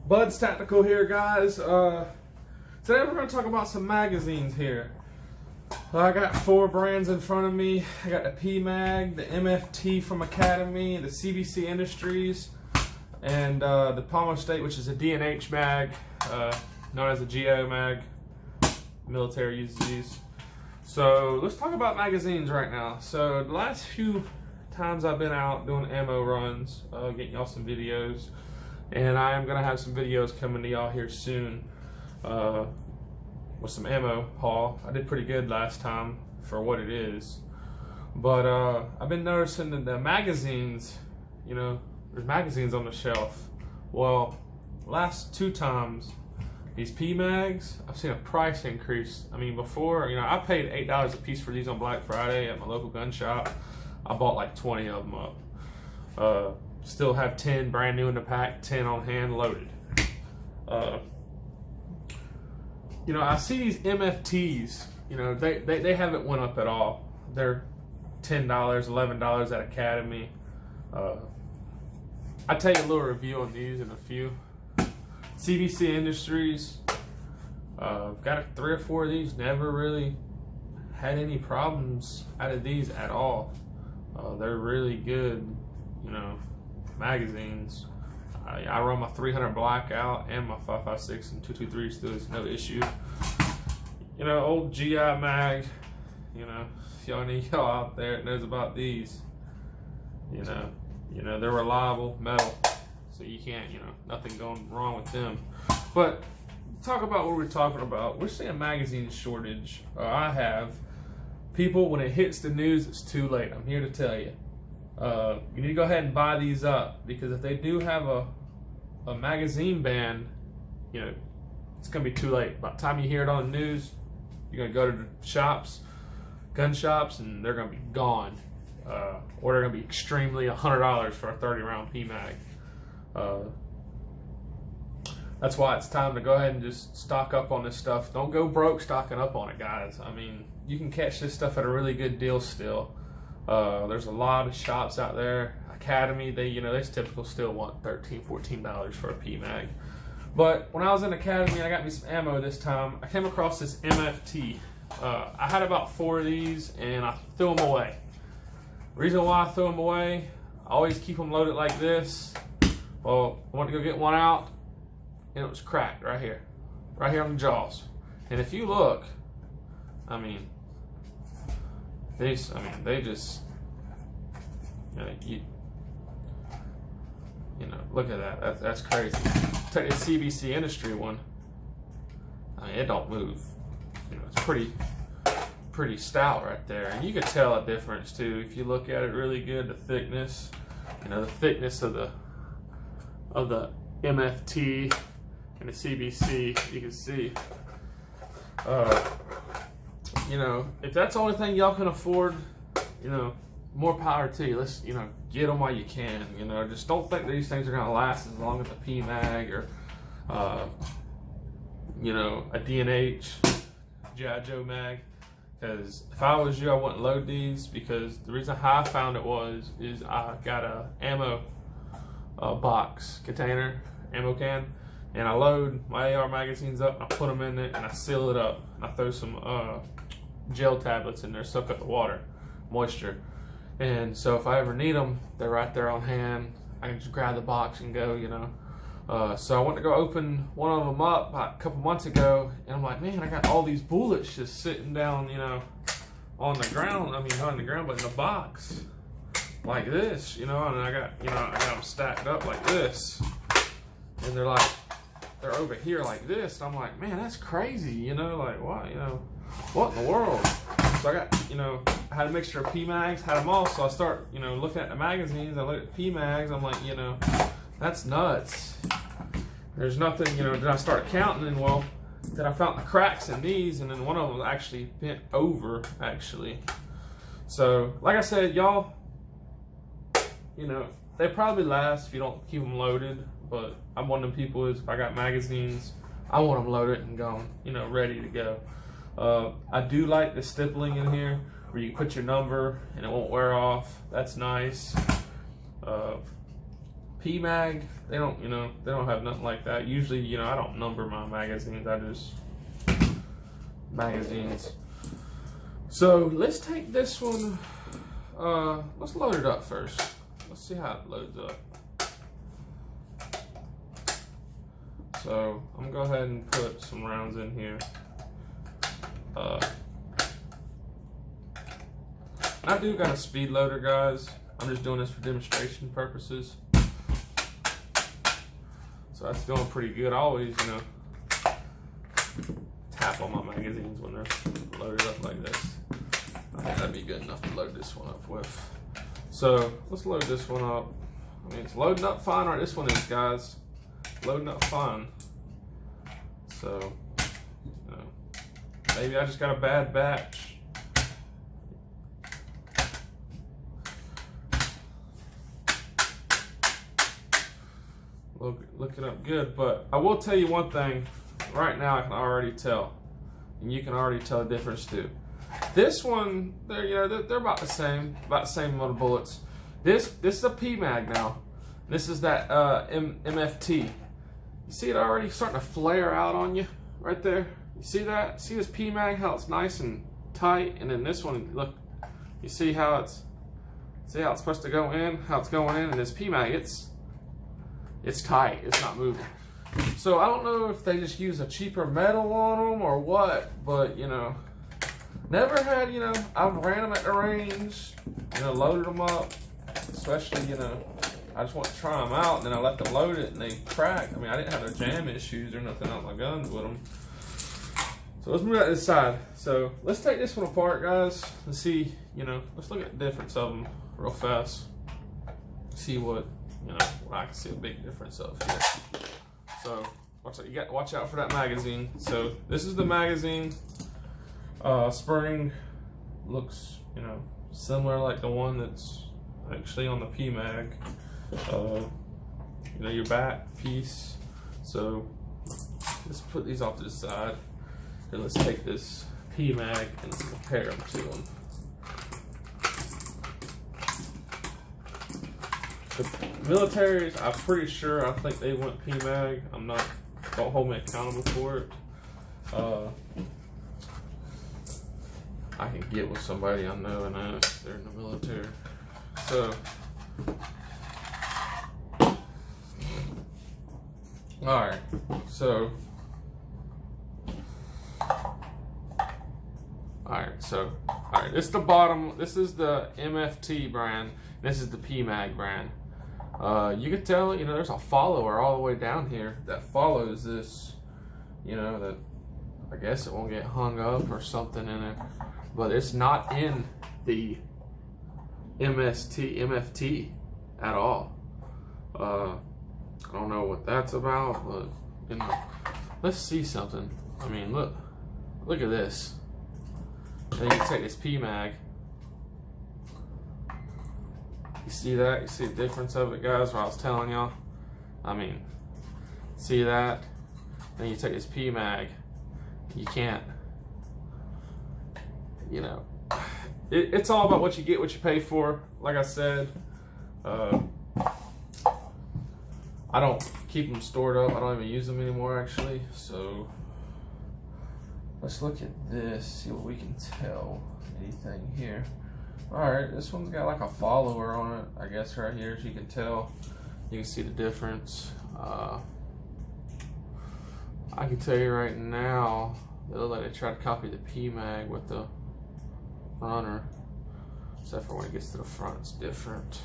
Bud's Tactical here, guys. Today we're going to talk about some magazines here. I got 4 brands in front of me. I got the P-Mag, the MFT from Academy, the CBC Industries, and the Polymer State, which is a D&H mag, known as a GO mag. Military uses these. So let's talk about magazines right now. So the last few times I've been out doing ammo runs, getting y'all some videos, and I am gonna have some videos coming to y'all here soon with some ammo haul. I did pretty good last time for what it is, but I've been noticing that the magazines, you know, there's magazines on the shelf. Well, last 2 times these P-Mags, I've seen a price increase. I mean, before, you know, I paid $8 a piece for these on Black Friday at my local gun shop. I bought like 20 of them up. Still have 10 brand new in the pack, 10 on hand loaded. You know, I see these MFTs, you know, they haven't went up at all. They're $10, $11 at Academy. I'll tell you a little review on these in a few. CBC Industries, got 3 or 4 of these, never really had any problems out of these at all. They're really good, you know, magazines. I run my 300 Blackout and my 5.56 and 223 still is no issue. You know, old GI mag, you know, if y'all need y'all out there that knows about these, you know, they're reliable metal, so you can't, you know, nothing going wrong with them. But talk about what we're talking about. We're seeing magazine shortage. I have people, when it hits the news, it's too late. I'm here to tell you. You need to go ahead and buy these up, because if they do have a magazine ban, you know, it's gonna be too late. By the time you hear it on the news, you're gonna go to the shops, gun shops, and they're gonna be gone. Or they're gonna be extremely $100 for a 30-round P-Mag. That's why it's time to go ahead and just stock up on this stuff. Don't go broke stocking up on it, guys. I mean, you can catch this stuff at a really good deal still. There's a lot of shops out there. Academy, they typical still want $13, $14 for a P-Mag. But when I was in Academy, I got me some ammo this time. I came across this MFT. I had about 4 of these, and I threw them away. The reason why I threw them away, I always keep them loaded like this. Well, I went to go get one out, and it was cracked right here on the jaws. And if you look, I mean, they just, you know, look at that. That's crazy. Take the CBC Industry one. I mean, it don't move. You know, it's pretty stout right there, and you can tell a difference too if you look at it really good. The thickness, you know, the thickness of the MFT and the CBC, you can see. You know, if that's the only thing y'all can afford, you know, more power to you. Let's, you know, get them while you can. You know, just don't think these things are gonna last as long as a P-Mag or, you know, a D&H, G.I. Joe mag. Because if I was you, I wouldn't load these, because the reason how I found it is I got a ammo box container, ammo can, and I load my AR magazines up, and I put them in it, and I seal it up, and I throw some gel tablets in there, soak up the water, moisture. And so if I ever need them, they're right there on hand. I can just grab the box and go, you know. So I went to go open one of them up a couple months ago, and I'm like, man, I got all these bullets just sitting down, you know, on the ground. I mean, not on the ground, but in the box, like this, you know. And I got them stacked up like this, and they're over here like this. And I'm like, man, that's crazy, you know, like, what, you know, what in the world? So I got, you know, I had a mixture of P-Mags, had them all. So I start, you know, looking at the magazines. I look at P-Mags. I'm like, you know, that's nuts. There's nothing, you know. Then I start counting, and well, then I found the cracks in these, and then one of them was actually bent over, actually. So, like I said, y'all, you know, they probably last if you don't keep them loaded. But I'm one of them people is, if I got magazines, I want them loaded and gone, you know, ready to go. I do like the stippling in here, where you put your number and it won't wear off. That's nice. PMag, they don't, you know, they don't have nothing like that. Usually, you know, I don't number my magazines. I just magazines. So let's take this one. Let's load it up first. Let's see how it loads up. So I'm gonna go ahead and put some rounds in here. I do got a speed loader, guys. I'm just doing this for demonstration purposes. So that's going pretty good. I always, you know, tap on my magazines when they're loaded up like this. I think that'd be good enough to load this one up with. So let's load this one up. I mean, it's loading up fine, right? This one is, guys. Loading up fine. So, you know, maybe I just got a bad batch. Looking up good, but I will tell you one thing. Right now, I can already tell, and you can already tell the difference too. This one, they're about the same amount of bullets. This is a PMag now. This is that MFT. You see it already starting to flare out on you right there. You see that? See this PMag, how it's nice and tight, and then this one, look, you see how it's supposed to go in, how it's going in, and this PMag, it's tight, it's not moving. So I don't know if they just use a cheaper metal on them or what, but you know, never had, you know, I've ran them at the range, you know, loaded them up, especially, you know, I just want to try them out, and then I let them load it and they cracked. I mean, I didn't have no jam issues or nothing on my guns with them. So let's move that to the side. So let's take this one apart, guys, and see, you know, let's look at the difference of them real fast. See what, you know, I can see a big difference of here. So watch out for that magazine. So this is the magazine. Spring looks, you know, similar like the one that's actually on the PMag. You know, your back piece. So let's put these off to the side, and let's take this PMag and let's compare them to them. The militaries, I'm pretty sure, I think they went PMag. Don't hold me accountable for it. I can get with somebody I know and ask. They're in the military. So, alright, so, this is the bottom, this is the MFT brand, this is the PMag brand. You can tell, you know, there's a follower all the way down here that follows this, you know, that I guess it won't get hung up or something in it, but it's not in the MFT at all. I don't know what that's about, but you know, let's see something. I mean, look at this. And you take this PMag. You see that? You see the difference of it, guys? What I was telling y'all. I mean, see that? Then you take this PMag. You can't. You know, it's all about what you get, what you pay for. Like I said, I don't keep them stored up. I don't even use them anymore, actually. So let's look at this, see what we can tell. Anything here? All right, this one's got like a follower on it, I guess, right here, as you can tell. You can see the difference. I can tell you right now, it looks like they tried to copy the PMag with the runner, except for when it gets to the front, it's different.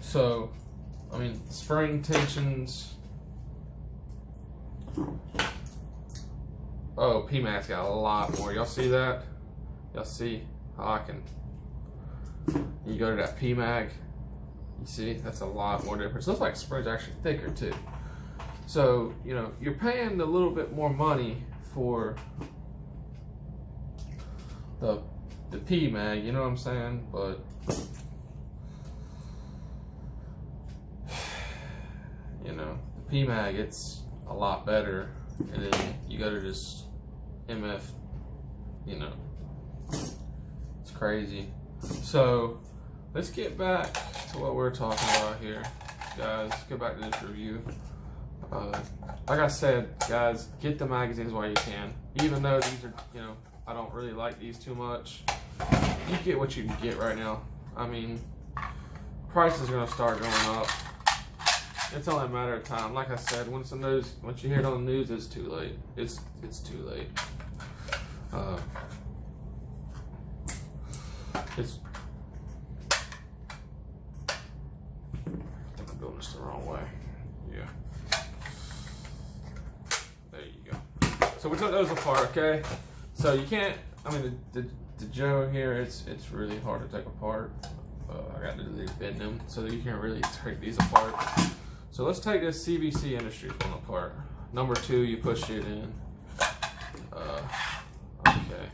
So, I mean, spring tensions. Oh, PMag's got a lot more. Y'all see that? Y'all see how I can, you go to that PMag, you see, that's a lot more difference. Looks like spring's actually thicker too. So, you know, you're paying a little bit more money for the PMag, you know what I'm saying? But you know, the PMag, it's a lot better. And then you go to this MF, you know, it's crazy. So let's get back to what we're talking about here, guys. Let's get back to this review. Like I said, guys, get the magazines while you can. Even though these are, you know, I don't really like these too much. You get what you can get right now. I mean, price is gonna start going up. It's only a matter of time. Like I said, once you hear it on the news, it's too late. It's too late. I think I'm doing this the wrong way. Yeah. There you go. So we took those apart, okay? So you can't. I mean, the Joe here, it's really hard to take apart. I got to bend them so that you can't really take these apart. So let's take this CVC Industries one apart. Number 2, you push it in. Okay.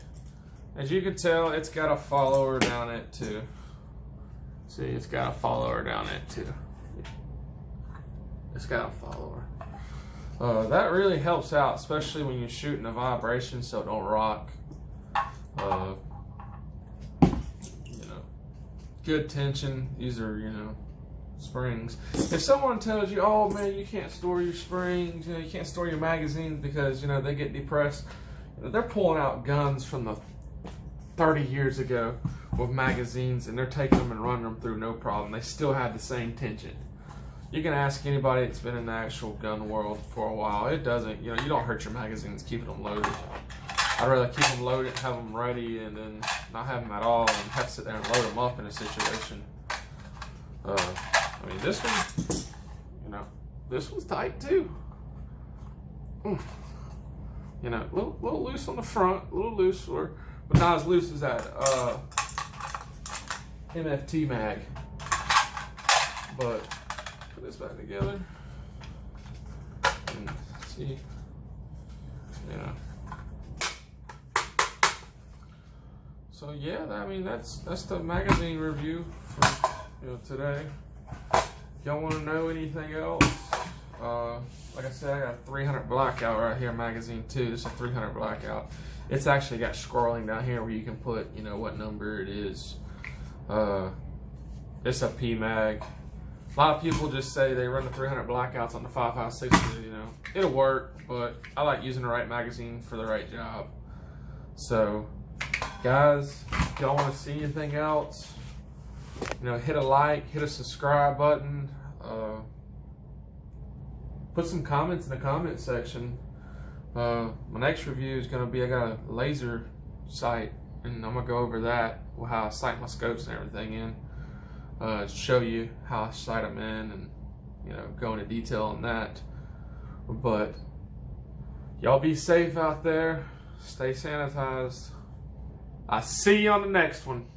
As you can tell, it's got a follower down it too. See, it's got a follower down it too. It's got a follower. That really helps out, especially when you're shooting a vibration so it don't rock. You know, good tension. These are, you know, springs. If someone tells you, oh man, you can't store your springs, you know, you can't store your magazines because, you know, they get depressed, you know, they're pulling out guns from the 30 years ago with magazines and they're taking them and running them through no problem. They still have the same tension. You can ask anybody that's been in the actual gun world for a while. It doesn't, you know, you don't hurt your magazines keeping them loaded. I'd rather keep them loaded, have them ready, and then not have them at all and have to sit there and load them up in a situation. I mean, this one, you know, this one's tight too. You know, a little loose on the front, a little loose, but not as loose as that MFT mag. But put this back together and see, you know. So yeah, I mean that's the magazine review for, you know, today. Y'all want to know anything else? Like I said, I got a 300 blackout right here, magazine 2. This is a 300 blackout. It's actually got scrolling down here where you can put, you know, what number it is. It's a P mag. A lot of people just say they run the 300 blackouts on the 5.56. You know, it'll work, but I like using the right magazine for the right job. So, guys, if y'all want to see anything else, you know, hit a like, hit a subscribe button, put some comments in the comment section. My next review is going to be, I got a laser sight, and I'm going to go over that, how I sight my scopes and everything in, show you how I sight them in, and, you know, go into detail on that. But y'all be safe out there, stay sanitized. I'll see you on the next one.